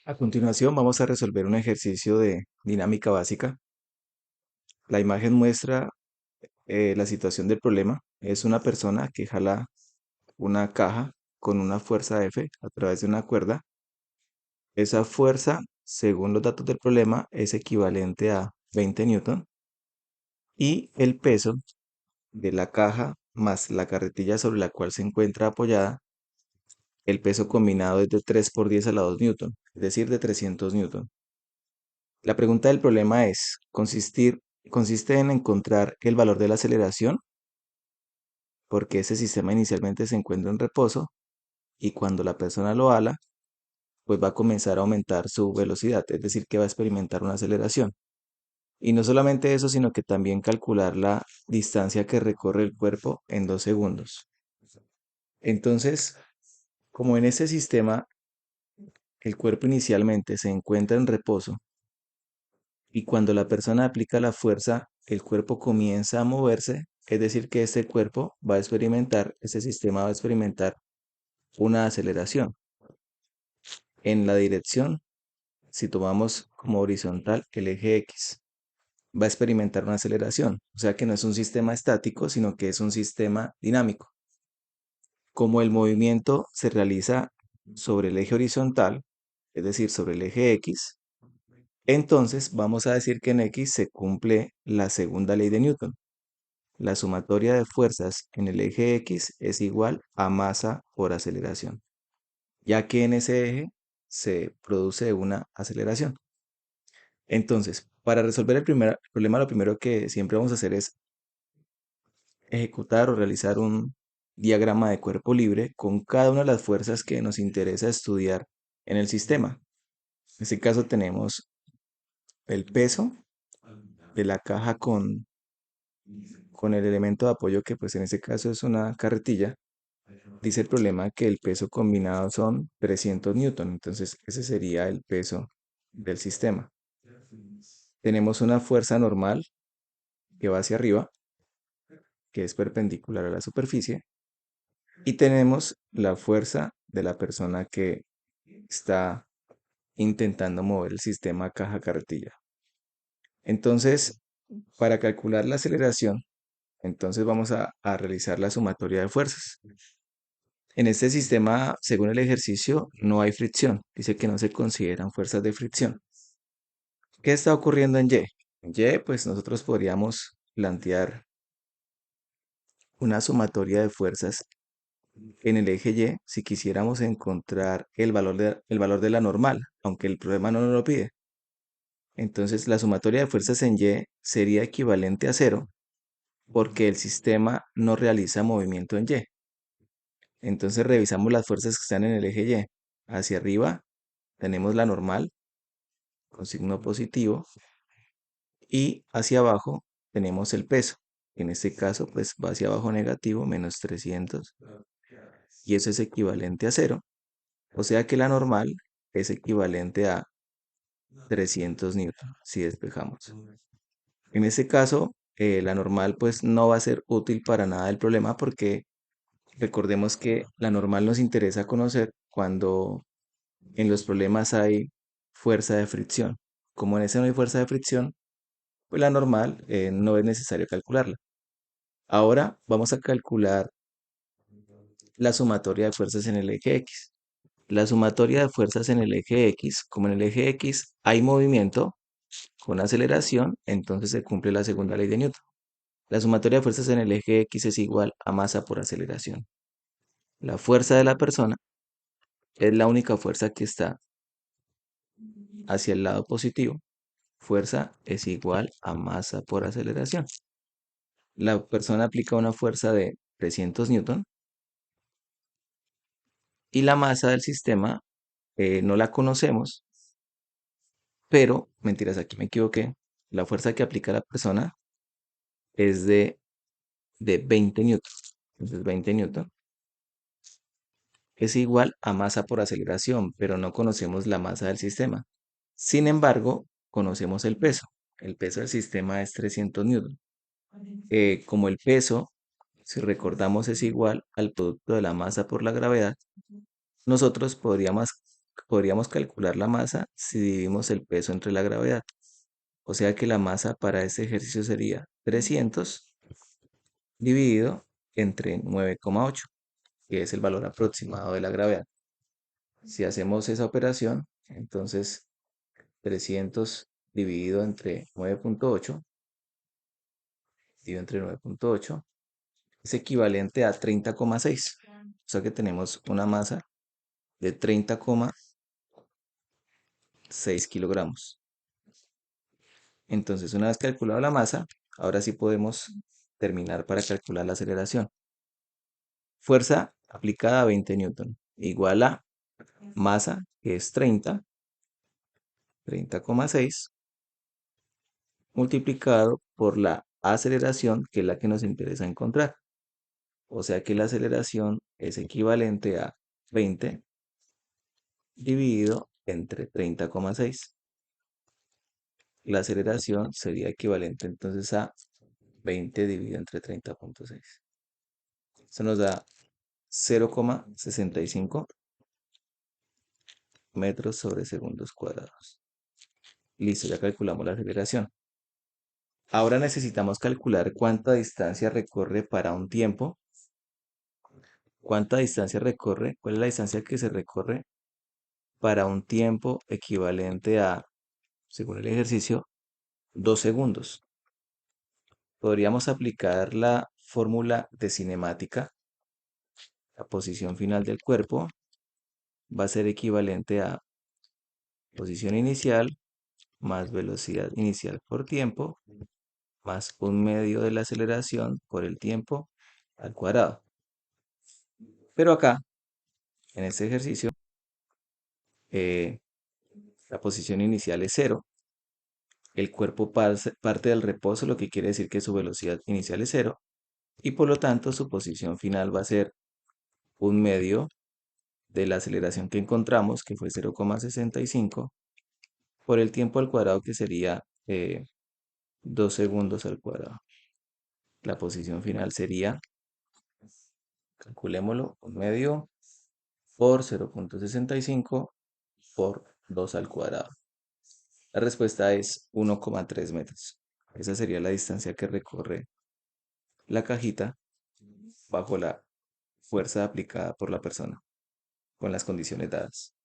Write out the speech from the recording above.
A continuación vamos a resolver un ejercicio de dinámica básica. La imagen muestra la situación del problema. Es una persona que jala una caja con una fuerza F a través de una cuerda. Esa fuerza, según los datos del problema, es equivalente a 20 newton y el peso de la caja más la carretilla sobre la cual se encuentra apoyada, el peso combinado es de 3 por 10 a la 2 newton, es decir, de 300 newton. La pregunta del problema consiste en encontrar el valor de la aceleración, porque ese sistema inicialmente se encuentra en reposo y cuando la persona lo ala, pues va a comenzar a aumentar su velocidad, es decir, que va a experimentar una aceleración. Y no solamente eso, sino que también calcular la distancia que recorre el cuerpo en 2 segundos. Entonces, como en ese sistema el cuerpo inicialmente se encuentra en reposo y cuando la persona aplica la fuerza, el cuerpo comienza a moverse, es decir, que este cuerpo va a experimentar, ese sistema va a experimentar una aceleración. En la dirección, si tomamos como horizontal el eje X, va a experimentar una aceleración. O sea que no es un sistema estático, sino que es un sistema dinámico. Como el movimiento se realiza sobre el eje horizontal, es decir, sobre el eje X, entonces vamos a decir que en X se cumple la segunda ley de Newton. La sumatoria de fuerzas en el eje X es igual a masa por aceleración, ya que en ese eje se produce una aceleración. Entonces, para resolver el primer problema, lo primero que siempre vamos a hacer es ejecutar o realizar un diagrama de cuerpo libre con cada una de las fuerzas que nos interesa estudiar en el sistema. En este caso tenemos el peso de la caja con el elemento de apoyo que pues en este caso es una carretilla. Dice el problema que el peso combinado son 300 newton, entonces ese sería el peso del sistema. Tenemos una fuerza normal que va hacia arriba, que es perpendicular a la superficie, y tenemos la fuerza de la persona que está intentando mover el sistema caja-carretilla. Entonces, para calcular la aceleración, entonces vamos a realizar la sumatoria de fuerzas. En este sistema, según el ejercicio, no hay fricción. Dice que no se consideran fuerzas de fricción. ¿Qué está ocurriendo en Y? En Y, pues nosotros podríamos plantear una sumatoria de fuerzas en el eje Y si quisiéramos encontrar el valor de la normal, aunque el problema no nos lo pide. Entonces, la sumatoria de fuerzas en Y sería equivalente a cero porque el sistema no realiza movimiento en Y. Entonces, revisamos las fuerzas que están en el eje Y. Hacia arriba tenemos la normal con signo positivo y hacia abajo tenemos el peso. En este caso, pues va hacia abajo negativo, menos 300, y eso es equivalente a cero. O sea que la normal es equivalente a 300 newton, si despejamos. En este caso, la normal pues no va a ser útil para nada el problema porque recordemos que la normal nos interesa conocer cuando en los problemas hay fuerza de fricción. Como en ese no hay fuerza de fricción, pues la normal no es necesario calcularla. Ahora vamos a calcular la sumatoria de fuerzas en el eje X. La sumatoria de fuerzas en el eje X, como en el eje X hay movimiento con aceleración, entonces se cumple la segunda ley de Newton. La sumatoria de fuerzas en el eje X es igual a masa por aceleración. La fuerza de la persona es la única fuerza que está hacia el lado positivo. Fuerza es igual a masa por aceleración. La persona aplica una fuerza de 300 newton y la masa del sistema no la conocemos, pero, mentiras, aquí me equivoqué. La fuerza que aplica la persona es de 20 newton. Entonces 20 newton es igual a masa por aceleración, pero no conocemos la masa del sistema. Sin embargo, conocemos el peso. El peso del sistema es 300 newton. Como el peso, si recordamos, es igual al producto de la masa por la gravedad, nosotros podríamos calcular la masa si dividimos el peso entre la gravedad. O sea que la masa para este ejercicio sería 300 dividido entre 9,8, que es el valor aproximado de la gravedad. Si hacemos esa operación, entonces 300 dividido entre 9,8, dividido entre 9,8, es equivalente a 30,6. O sea que tenemos una masa de 30,6 kilogramos. Entonces, una vez calculada la masa, ahora sí podemos terminar para calcular la aceleración. Fuerza aplicada a 20 newton igual a masa, que es 30,6, multiplicado por la aceleración, que es la que nos interesa encontrar. O sea que la aceleración es equivalente a 20 dividido entre 30,6. La aceleración sería equivalente entonces a 20 dividido entre 30,6. Eso nos da 0,65 metros sobre segundos cuadrados. Listo, ya calculamos la aceleración. Ahora necesitamos calcular cuánta distancia recorre para un tiempo. ¿Cuánta distancia recorre? ¿Cuál es la distancia que se recorre para un tiempo equivalente a, según el ejercicio, 2 segundos? Podríamos aplicar la fórmula de cinemática. La posición final del cuerpo va a ser equivalente a posición inicial más velocidad inicial por tiempo más un medio de la aceleración por el tiempo al cuadrado. Pero acá, en este ejercicio, eh, la posición inicial es cero. El cuerpo parte del reposo, lo que quiere decir que su velocidad inicial es cero. Y por lo tanto, su posición final va a ser un medio de la aceleración que encontramos, que fue 0,65, por el tiempo al cuadrado, que sería 2 segundos al cuadrado. La posición final sería, calculémoslo, un medio por 0,65 por 2 al cuadrado. La respuesta es 1,3 metros. Esa sería la distancia que recorre la cajita bajo la fuerza aplicada por la persona, con las condiciones dadas.